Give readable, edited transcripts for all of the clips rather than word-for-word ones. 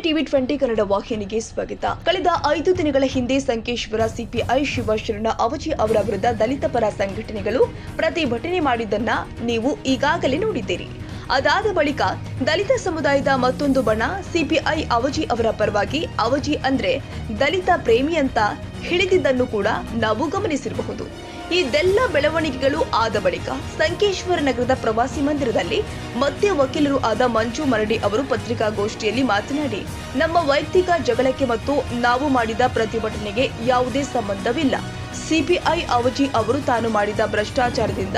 TV 20 Kannada ವಾಹಿನಿಗೆ ಸ್ವಾಗತ. ಕಳೆದ 5 ದಿನಗಳ ಹಿಂದೆ ಸಂಕೇಶ್ವರ ಸಿಪಿಐ ಶಿವಶರಣ ಅವಜಿ ಅವರ ವಿರುದ್ಧ ದಲಿತ ಪರ ಸಂಘಟನೆಗಳು ಪ್ರತಿಭಟನೆ ಮಾಡಿದ್ದನ್ನ ನೀವು ಈಗಾಗಲೇ ನೋಡಿದ್ದೀರಿ. ಅದಾದ ಬಳಿಕ ದಲಿತ ಸಮುದಾಯದ ಮತ್ತೊಂದು ಬಣ ಸಿಪಿಐ ಅವಜಿ ಅವರ ಪರವಾಗಿ ಅವಜಿ ಅಂದ್ರೆ ದಲಿತ ಪ್ರೇಮಿ ಅಂತ ಹೇಳಿದ್ದನ್ನು ಕೂಡ ನಾವು ಗಮನಿಸಿರಬಹುದು. ಇದೆಲ್ಲ ಬೆಳವಣಿಗೆಗಳು ಆದ ಬಳಿಕ ಸಂಕೇಶ್ವರ ನಗರದ ಪ್ರವಾಸಿ ಮಂದಿರದಲ್ಲಿ ಮತ್ತೆ ವಕೀಲರು ಆದ ಮಂಜು ಮರಡಿ ಅವರು ಪತ್ರಿಕಾಗೋಷ್ಠಿಯಲ್ಲಿ ಮಾತನಾಡಿ, ನಮ್ಮ ವೈಯಕ್ತಿಕ ಜಗಳಕ್ಕೆ ಮತ್ತು ನಾವು ಮಾಡಿದ ಪ್ರತಿಭಟನೆಗೆ ಯಾವುದೇ ಸಂಬಂಧವಿಲ್ಲ. ಸಿಪಿಐ ಅವಜಿ ಅವರು ತಾನು ಮಾಡಿದ ಭ್ರಷ್ಟಾಚಾರದಿಂದ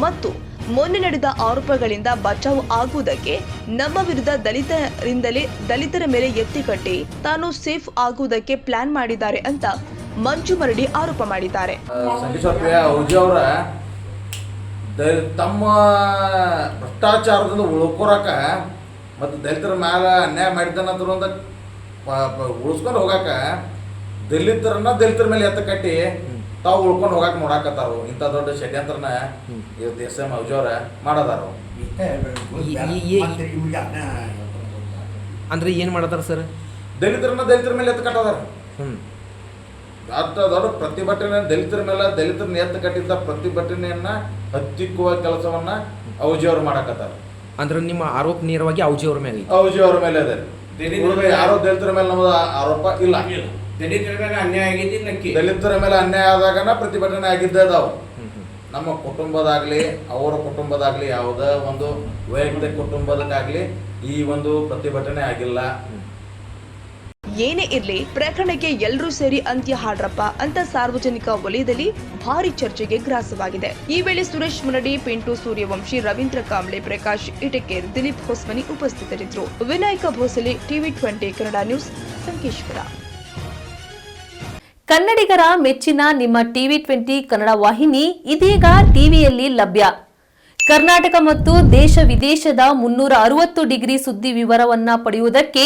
ಮತ್ತು ಮೊನ್ನೆ ನಡೆದ ಆರೋಪಗಳಿಂದ ಬಚಾವ್ ಆಗುವುದಕ್ಕೆ ನಮ್ಮ ವಿರುದ್ಧ ದಲಿತರ ಮೇಲೆ ಎತ್ತಿ ಕಟ್ಟಿ ತಾನು ಸೇಫ್ ಆಗುವುದಕ್ಕೆ ಪ್ಲಾನ್ ಮಾಡಿದ್ದಾರೆ ಅಂತ ಮಂಜು ಮರಡಿ ಆರೋಪ ಮಾಡಿದ್ದಾರೆ. ಅವರ ತಮ್ಮ ಭ್ರಷ್ಟಾಚಾರದಿಂದ ಉಳ್ಕೊರಕ ಮತ್ತು ದಲಿತರ ಮೇಲೆ ಅನ್ಯಾಯ ಮಾಡಿದ್ದಾನಂತ ಉಳಿಸ್ಕೊಂಡು ಹೋಗಾಕ ದಲಿತರ ಮೇಲೆ ಎತ್ತ ಕಟ್ಟಿ ತಾವು ಉಳ್ಕೊಂಡು ಹೋಗಾಕ ನೋಡಾಕತ್ತಾರು. ಇಂಥ ದೊಡ್ಡ ಷಡ್ಯಂತ್ರನ ಎಸ್ ಎಂ ಅವಜವ್ರ ಮಾಡದಾರ. ಅಂದ್ರೆ ಏನು ಮಾಡದಾರ ಸರ್? ದಲಿತರ ಮೇಲೆ ಎತ್ತ ಕಟ್ಟದಾರ. ಅಷ್ಟ ದೊಡ್ಡ ಪ್ರತಿಭಟನೆ ದಲಿತರನ್ನ ಎತ್ತ ಕಟ್ಟಿದ್ದ ಪ್ರತಿಭಟನೆಯನ್ನ ಹತ್ತಿಕ್ಕುವ ಕೆಲಸವನ್ನ ಅವಜಿಯವರು ಮಾಡಕತ್ತಾರ. ಅಂದ್ರೆ ನಿಮ್ಮ ಆರೋಪ ನೇರವಾಗಿ ಅವಜಿಯವ್ರ ಮೇಲೆ ಇದೆ. ಯಾರೋ ದಲಿತರ ಮೇಲೆ ನಮ್ಮದು ಆರೋಪ ಇಲ್ಲ. ದಲಿತರ ಮೇಲೆ ಅನ್ಯಾಯ ಆಗೈತಿ ನಕ್ಕಿ. ದಲಿತರ ಮೇಲೆ ಅನ್ಯಾಯ ಆದಾಗನ ಪ್ರತಿಭಟನೆ ಆಗಿದ್ದವು. ನಮ್ಮ ಕುಟುಂಬದಾಗ್ಲಿ ಅವರ ಕುಟುಂಬದಾಗ್ಲಿ ಯಾವುದೇ ಒಂದು ವೈಯಕ್ತಿಕ ಕುಟುಂಬದಕ್ಕಾಗ್ಲಿ ಈ ಒಂದು ಪ್ರತಿಭಟನೆ ಆಗಿಲ್ಲ. ಏನೇ ಇರ್ಲಿ, ಪ್ರಕರಣಕ್ಕೆ ಎಲ್ಲರೂ ಸೇರಿ ಅಂತ್ಯ ಹಾಡ್ರಪ್ಪ ಅಂತ ಸಾರ್ವಜನಿಕ ವಲಯದಲ್ಲಿ ಭಾರಿ ಚರ್ಚೆಗೆ ಗ್ರಾಸವಾಗಿದೆ. ಈ ವೇಳೆ ಸುರೇಶ್ ಮುನಡಿ, ಪಿಂಟು ಸೂರ್ಯವಂಶಿ, ರವೀಂದ್ರ ಕಾಂಬ್ಳೆ, ಪ್ರಕಾಶ್ ಇಟಕೇರ್, ದಿಲೀಪ್ ಹೊಸ್ಮನಿ ಉಪಸ್ಥಿತರಿದ್ದರು. Vinayaka Bhosale, TV 20 Kannada news, Sankeshwar. ಕನ್ನಡಿಗರ ಮೆಚ್ಚಿನ ನಿಮ್ಮ ಟಿವಿ 20 ಕನ್ನಡ ವಾಹಿನಿ ಇದೀಗ ಟಿವಿಯಲ್ಲಿ ಲಭ್ಯ. ಕರ್ನಾಟಕ ಮತ್ತು ದೇಶ ವಿದೇಶದ 360 ಡಿಗ್ರಿ ಸುದ್ದಿ ವಿವರವನ್ನ ಪಡೆಯುವುದಕ್ಕೆ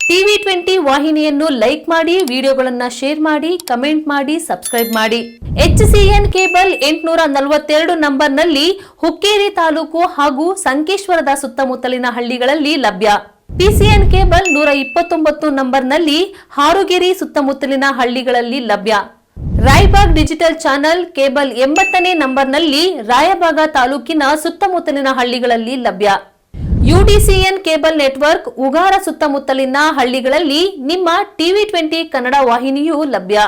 ಟಿವಿ 20 ವಾಹಿನಿಯನ್ನು ಲೈಕ್ ಮಾಡಿ, ವಿಡಿಯೋಗಳನ್ನು ಶೇರ್ ಮಾಡಿ, ಕಮೆಂಟ್ ಮಾಡಿ, ಸಬ್ಸ್ಕ್ರೈಬ್ ಮಾಡಿ. HCN ಕೇಬಲ್ 842 ನಂಬರ್ನಲ್ಲಿ ಹುಕ್ಕೇರಿ ತಾಲೂಕು ಹಾಗೂ ಸಂಕೇಶ್ವರದ ಸುತ್ತಮುತ್ತಲಿನ ಹಳ್ಳಿಗಳಲ್ಲಿ ಲಭ್ಯ. PCN ಕೇಬಲ್ 129 ನಂಬರ್ನಲ್ಲಿ ಹಾರುಗೆರೆ ಸುತ್ತಮುತ್ತಲಿನ ಹಳ್ಳಿಗಳಲ್ಲಿ ಲಭ್ಯ. ರಾಯಬಾಗ್ ಡಿಜಿಟಲ್ ಚಾನೆಲ್ ಕೇಬಲ್ 80ನೇ ನಂಬರ್ನಲ್ಲಿ ರಾಯಬಾಗ ತಾಲೂಕಿನ ಸುತ್ತಮುತ್ತಲಿನ ಹಳ್ಳಿಗಳಲ್ಲಿ ಲಭ್ಯ. UDCN ಕೇಬಲ್ ನೆಟ್ವರ್ಕ್ ಉಗಾರ ಸುತ್ತಮುತ್ತಲಿನ ಹಳ್ಳಿಗಳಲ್ಲಿ ನಿಮ್ಮ ಟಿವಿ 20 ಕನ್ನಡ ವಾಹಿನಿಯೂ ಲಭ್ಯ.